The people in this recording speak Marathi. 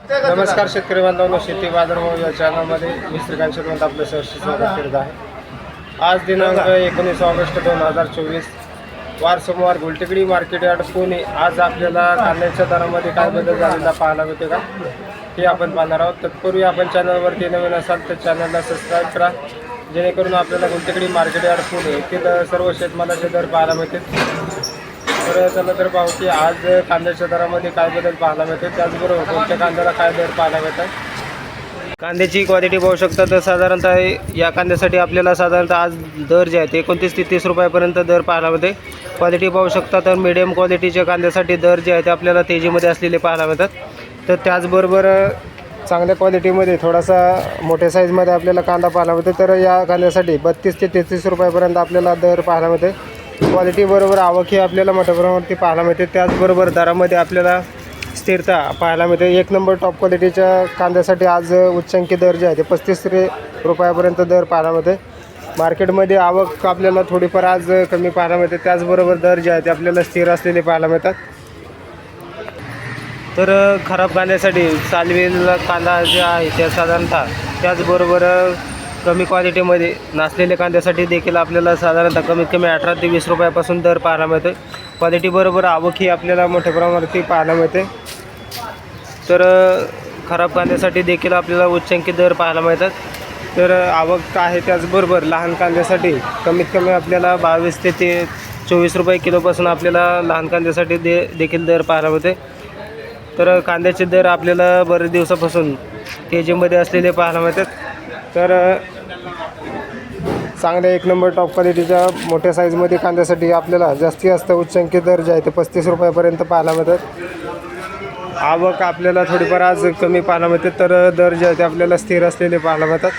नमस्कार शेतकरी बांधवांनो, शेती बाजारभाव या चॅनलमध्ये मी श्रीकांत शेटवंत आपलं सहर्ष स्वागत करत आहे। आज दिनांक 19 ऑगस्ट 2024 वार सोमवार, गुलटेकडी मार्केट यार्ड पुणे। आज आपल्याला कांद्याच्या दरामध्ये काय बदल झालेला पाहायला मिळते का हे आपण पाहणार आहोत। तत्पूर्वी आपण चॅनलवरती नवीन असाल तर चॅनलला सबस्क्राईब करा, जेणेकरून आपल्याला गुलटेकडी मार्केट यार्ड पुणे येथील सर्व शेतमालाचे दर पाहायला मिळतील। तर चला तर पाहू की आज कांद्याच्या दरामध्ये काय बदल पाहायला मिळते, त्याचबरोबर कोणत्या कांद्याला काय दर पाहायला मिळतात। कांद्याची क्वालिटी पाहू शकता तर साधारणतः या कांद्यासाठी आपल्याला साधारणतः आज दर जे आहे ते 29 ते 30 रुपयापर्यंत दर पाहायला मिळते। क्वालिटी पाहू शकता तर मीडियम क्वालिटीच्या कांद्यासाठी दर जे आहे ते आपल्याला तेजीमध्ये असलेले पाहायला मिळतात। तर त्याचबरोबर चांगल्या क्वालिटीमध्ये थोडासा मोठ्या साईजमध्ये आपल्याला कांदा पाहायला मिळते। तर या कांद्यासाठी 32 ते 33 रुपयापर्यंत आपल्याला दर पाहायला मिळते। क्वालिटी बरोबर आवक ही आपल्याला मोठ्या प्रमाणावरती पाहायला मिळते। त्याचबरोबर दरामध्ये आपल्याला स्थिरता पाहायला मिळते। एक नंबर टॉप क्वालिटीच्या कांद्यासाठी आज उच्चांकी दर जे आहे ते 35 रुपयापर्यंत दर पाहायला मिळते। मार्केटमध्ये आवक आपल्याला थोडीफार आज कमी पाहायला मिळते, त्याचबरोबर दर जे आहे ते आपल्याला स्थिर असलेले पाहायला मिळतात। तर खराब कांद्यासाठी सालवेल कांदा जे आहे त्या साधारणतः त्याचबरोबर कमी क्वालिटीमध्ये नासलेल्या कांद्यासाठी देखील आपल्याला साधारणतः कमीत कमी 18 ते 20 रुपयापासून दर पाहायला मिळते। क्वालिटी बरोबर आवक ही आपल्याला मोठ्या प्रमाणावरती पाहायला मिळते। तर खराब कांद्यासाठी देखील आपल्याला उच्चांकी दर पाहायला मिळतात। तर आवक आहे त्याचबरोबर लहान कांद्यासाठी कमीत कमी आपल्याला 22 ते 24 रुपये किलोपासून आपल्याला लहान कांद्यासाठी देखील दर पाहायला मिळते। तर कांद्याचे दर आपल्याला बरेच दिवसापासून तेजीमध्ये असलेले पाहायला मिळतात। तर चांगल्या एक नंबर टॉप क्वालिटीच्या मोठ्या साईजमध्ये कांद्यासाठी आपल्याला जास्तीत जास्त उच्चांकी दर जे आहे ते 35 रुपयापर्यंत पाहायला मिळतात। आवक आपल्याला थोडीफार आज कमी पाहायला मिळते, तर दर जे आहे ते आपल्याला स्थिर असलेले पाहायला मिळतात।